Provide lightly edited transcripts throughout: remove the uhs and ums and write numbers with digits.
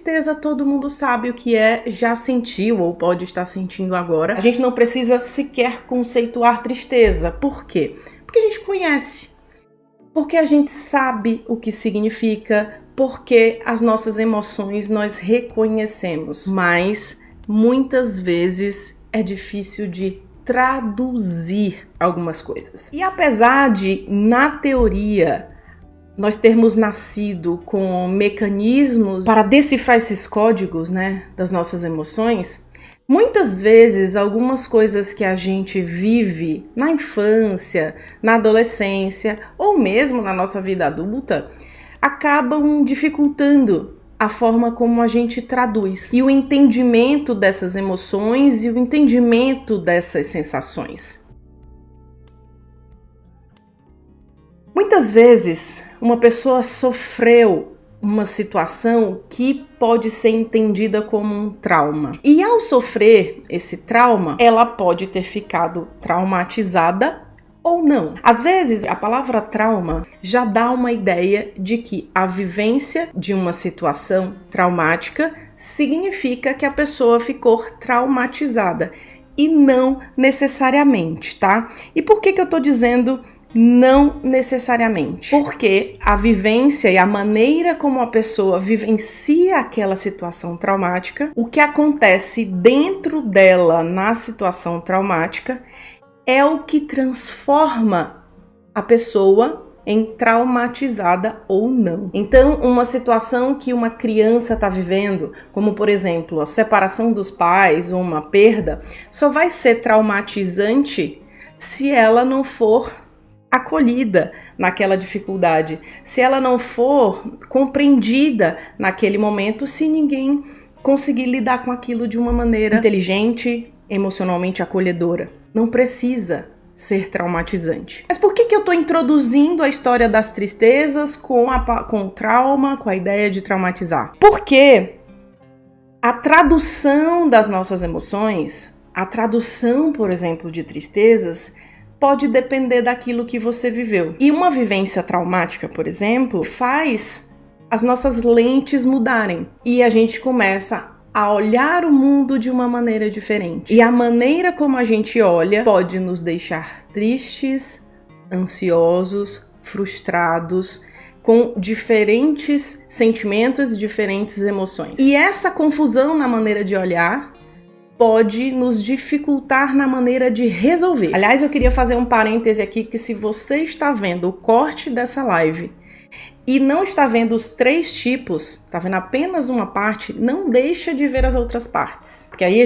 tristeza todo mundo sabe o que é, já sentiu ou pode estar sentindo agora. A gente não precisa sequer conceituar tristeza. Por quê? Porque a gente conhece. Porque a gente sabe o que significa, porque as nossas emoções nós reconhecemos. Mas muitas vezes é difícil de traduzir algumas coisas. E apesar de, na teoria, nós termos nascido com mecanismos para decifrar esses códigos, né, das nossas emoções, muitas vezes algumas coisas que a gente vive na infância, na adolescência ou mesmo na nossa vida adulta acabam dificultando a forma como a gente traduz e o entendimento dessas emoções e o entendimento dessas sensações. Muitas vezes, uma pessoa sofreu uma situação que pode ser entendida como um trauma. E ao sofrer esse trauma, ela pode ter ficado traumatizada ou não. Às vezes, a palavra trauma já dá uma ideia de que a vivência de uma situação traumática significa que a pessoa ficou traumatizada. E não necessariamente, tá? E por que eu tô dizendo não necessariamente? Porque a vivência e a maneira como a pessoa vivencia aquela situação traumática, o que acontece dentro dela na situação traumática, é o que transforma a pessoa em traumatizada ou não. Então, uma situação que uma criança está vivendo, como por exemplo a separação dos pais ou uma perda, só vai ser traumatizante se ela não for acolhida naquela dificuldade, se ela não for compreendida naquele momento, se ninguém conseguir lidar com aquilo de uma maneira inteligente, emocionalmente acolhedora. Não precisa ser traumatizante. Mas por que eu estou introduzindo a história das tristezas com o trauma, com a ideia de traumatizar? Porque a tradução das nossas emoções, a tradução, por exemplo, de tristezas, pode depender daquilo que você viveu. E uma vivência traumática, por exemplo, faz as nossas lentes mudarem. E a gente começa a olhar o mundo de uma maneira diferente. E a maneira como a gente olha pode nos deixar tristes, ansiosos, frustrados, com diferentes sentimentos, diferentes emoções. E essa confusão na maneira de olhar pode nos dificultar na maneira de resolver. Aliás, eu queria fazer um parêntese aqui que se você está vendo o corte dessa live e não está vendo os 3 tipos, está vendo apenas uma parte, não deixa de ver as outras partes. Porque aí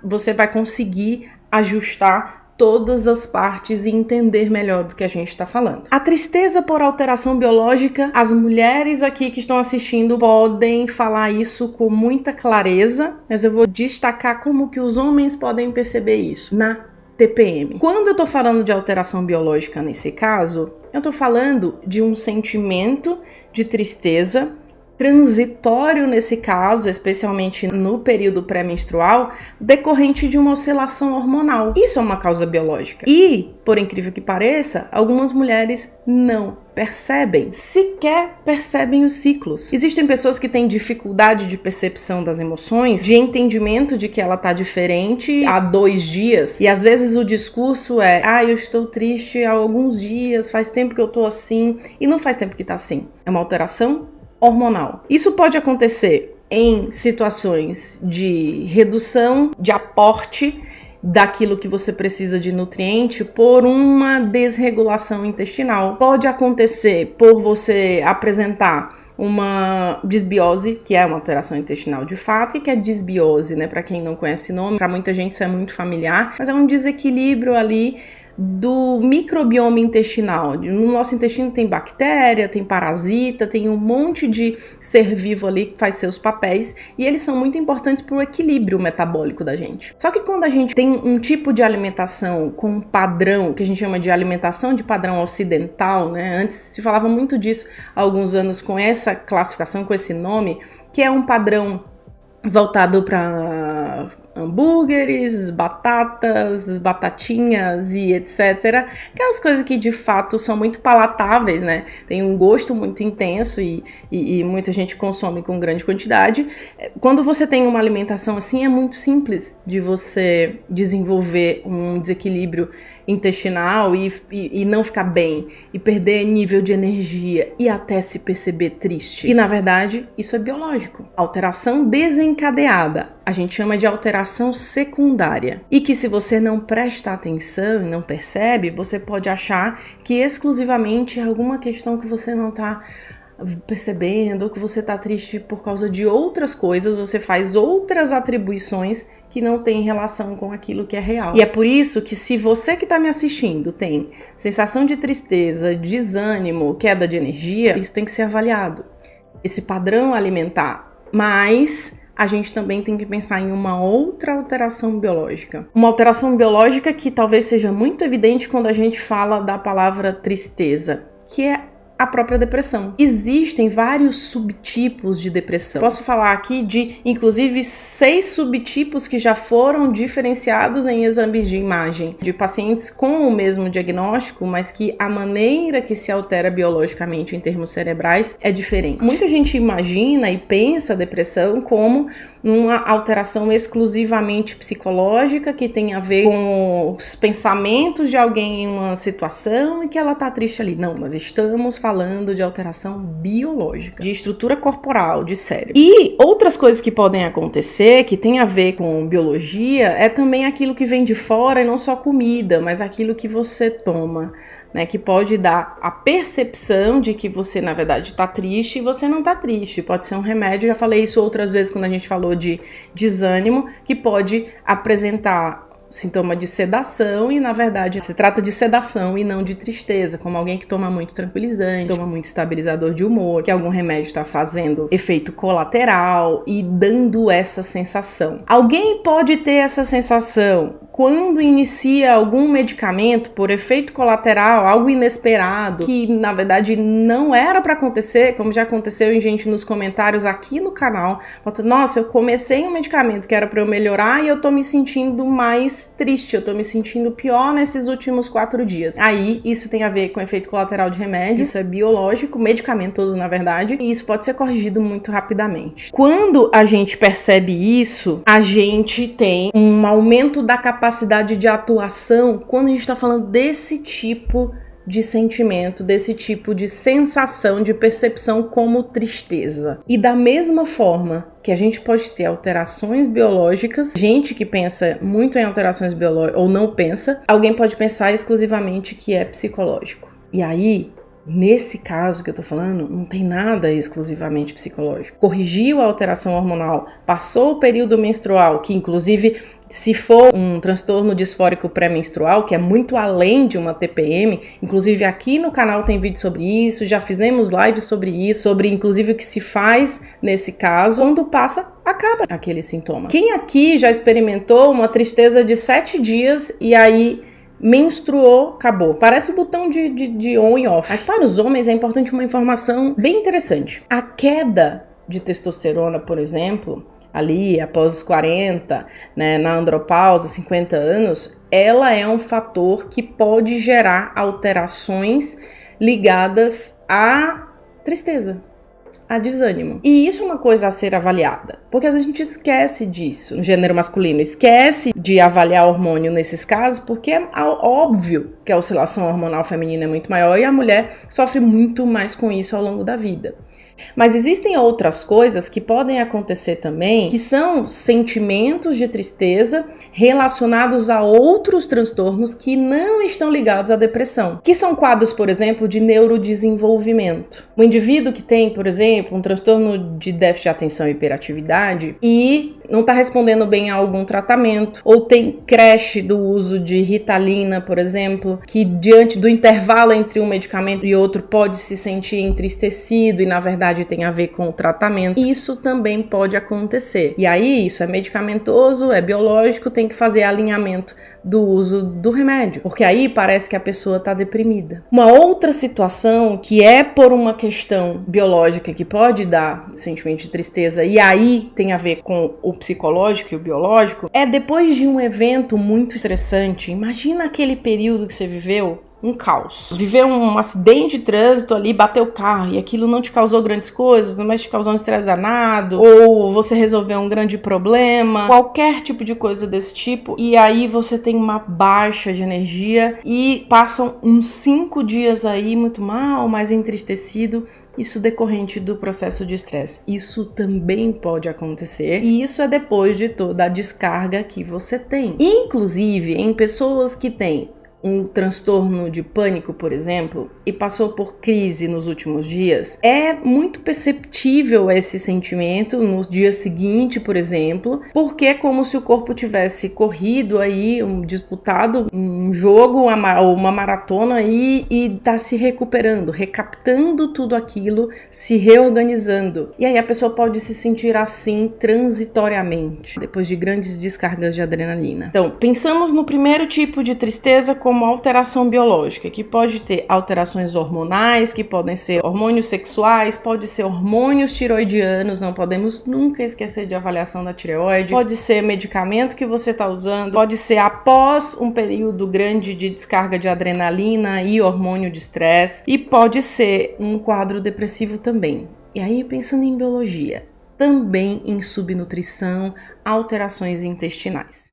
você vai conseguir ajustar todas as partes e entender melhor do que a gente está falando. A tristeza por alteração biológica, as mulheres aqui que estão assistindo podem falar isso com muita clareza, mas eu vou destacar como que os homens podem perceber isso na TPM. Quando eu tô falando de alteração biológica nesse caso, eu tô falando de um sentimento de tristeza transitório nesse caso, especialmente no período pré-menstrual, decorrente de uma oscilação hormonal. Isso é uma causa biológica. E, por incrível que pareça, algumas mulheres não percebem, sequer percebem os ciclos. Existem pessoas que têm dificuldade de percepção das emoções, de entendimento de que ela tá diferente há 2 dias, e às vezes o discurso é: eu estou triste há alguns dias, faz tempo que eu tô assim, e não faz tempo que tá assim. É uma alteração hormonal. Isso pode acontecer em situações de redução de aporte daquilo que você precisa de nutriente por uma desregulação intestinal. Pode acontecer por você apresentar uma disbiose, que é uma alteração intestinal de fato. O que é disbiose, né? Para quem não conhece o nome, para muita gente isso é muito familiar, mas é um desequilíbrio ali do microbioma intestinal. No nosso intestino tem bactéria, tem parasita, tem um monte de ser vivo ali que faz seus papéis e eles são muito importantes para o equilíbrio metabólico da gente. Só que quando a gente tem um tipo de alimentação com um padrão, que a gente chama de alimentação de padrão ocidental, né? Antes se falava muito disso há alguns anos com essa classificação, com esse nome, que é um padrão voltado para hambúrgueres, batatas, batatinhas e etc. Aquelas coisas que de fato são muito palatáveis, né? Tem um gosto muito intenso e muita gente consome com grande quantidade. Quando você tem uma alimentação assim, é muito simples de você desenvolver um desequilíbrio intestinal e não ficar bem, e perder nível de energia e até se perceber triste. E na verdade, isso é biológico. Alteração desencadeada, a gente chama de alteração secundária. E que se você não presta atenção e não percebe, você pode achar que exclusivamente é alguma questão que você não está percebendo, ou que você tá triste por causa de outras coisas, você faz outras atribuições que não tem relação com aquilo que é real. E é por isso que se você que tá me assistindo tem sensação de tristeza, desânimo, queda de energia, isso tem que ser avaliado. Esse padrão alimentar. Mas a gente também tem que pensar em uma outra alteração biológica. Uma alteração biológica que talvez seja muito evidente quando a gente fala da palavra tristeza, que é a própria depressão. Existem vários subtipos de depressão. Posso falar aqui de, inclusive, 6 subtipos que já foram diferenciados em exames de imagem de pacientes com o mesmo diagnóstico, mas que a maneira que se altera biologicamente em termos cerebrais é diferente. Muita gente imagina e pensa a depressão como uma alteração exclusivamente psicológica que tem a ver com os pensamentos de alguém em uma situação e que ela tá triste ali. Não, nós estamos falando de alteração biológica, de estrutura corporal, de cérebro. E outras coisas que podem acontecer, que tem a ver com biologia, é também aquilo que vem de fora, e não só comida, mas aquilo que você toma, né, que pode dar a percepção de que você, na verdade, tá triste e você não tá triste. Pode ser um remédio, já falei isso outras vezes quando a gente falou de desânimo, que pode apresentar sintoma de sedação e, na verdade, se trata de sedação e não de tristeza, como alguém que toma muito tranquilizante, toma muito estabilizador de humor, que algum remédio está fazendo efeito colateral e dando essa sensação. Alguém pode ter essa sensação quando inicia algum medicamento por efeito colateral, algo inesperado, que na verdade não era para acontecer, como já aconteceu em gente nos comentários aqui no canal. Nossa, eu comecei um medicamento que era para eu melhorar e eu tô me sentindo mais triste, eu tô me sentindo pior nesses últimos 4 dias. Aí, isso tem a ver com efeito colateral de remédio, isso é biológico, medicamentoso na verdade, e isso pode ser corrigido muito rapidamente. Quando a gente percebe isso, a gente tem um aumento da capacidade de atuação quando a gente tá falando desse tipo de sentimento, desse tipo de sensação, de percepção como tristeza. E da mesma forma que a gente pode ter alterações biológicas, gente que pensa muito em alterações biológicas ou não pensa, alguém pode pensar exclusivamente que é psicológico. E aí, nesse caso que eu tô falando, não tem nada exclusivamente psicológico. Corrigiu a alteração hormonal, passou o período menstrual, que inclusive se for um transtorno disfórico pré-menstrual, que é muito além de uma TPM, inclusive aqui no canal tem vídeo sobre isso, já fizemos lives sobre isso, sobre inclusive o que se faz nesse caso, quando passa, acaba aquele sintoma. Quem aqui já experimentou uma tristeza de 7 dias e aí menstruou, acabou? Parece o botão de on e off. Mas para os homens é importante uma informação bem interessante. A queda de testosterona, por exemplo, ali após os 40, né, na andropausa, 50 anos, ela é um fator que pode gerar alterações ligadas à tristeza, a desânimo. E isso é uma coisa a ser avaliada, porque às vezes a gente esquece disso no gênero masculino, esquece de avaliar hormônio nesses casos, porque é óbvio que a oscilação hormonal feminina é muito maior e a mulher sofre muito mais com isso ao longo da vida. Mas existem outras coisas que podem acontecer também, que são sentimentos de tristeza relacionados a outros transtornos que não estão ligados à depressão, que são quadros, por exemplo, de neurodesenvolvimento. O indivíduo que tem, por exemplo, um transtorno de déficit de atenção e hiperatividade e não está respondendo bem a algum tratamento, ou tem creche do uso de Ritalina, por exemplo, que diante do intervalo entre um medicamento e outro pode se sentir entristecido e na verdade tem a ver com o tratamento. Isso também pode acontecer. E aí isso é medicamentoso, é biológico, tem que fazer alinhamento do uso do remédio, porque aí parece que a pessoa está deprimida. Uma outra situação que é por uma questão biológica que pode dar sentimento de tristeza e aí tem a ver com o psicológico e o biológico, é depois de um evento muito estressante. Imagina aquele período que você viveu um caos. Viveu um acidente de trânsito ali, bateu o carro e aquilo não te causou grandes coisas, mas te causou um estresse danado, ou você resolveu um grande problema, qualquer tipo de coisa desse tipo, e aí você tem uma baixa de energia e passam uns 5 dias aí muito mal, mais entristecido. Isso decorrente do processo de estresse. Isso também pode acontecer e isso é depois de toda a descarga que você tem. Inclusive, em pessoas que têm um transtorno de pânico, por exemplo, e passou por crise nos últimos dias, é muito perceptível esse sentimento no dia seguinte, por exemplo, porque é como se o corpo tivesse corrido aí, disputado um jogo, uma maratona aí, e tá se recuperando, recaptando tudo aquilo, se reorganizando. E aí a pessoa pode se sentir assim transitoriamente, depois de grandes descargas de adrenalina. Então, pensamos no primeiro tipo de tristeza como alteração biológica, que pode ter alterações hormonais, que podem ser hormônios sexuais, pode ser hormônios tiroidianos, não podemos nunca esquecer de avaliação da tireoide, pode ser medicamento que você está usando, pode ser após um período grande de descarga de adrenalina e hormônio de estresse, e pode ser um quadro depressivo também. E aí, pensando em biologia, também em subnutrição, alterações intestinais.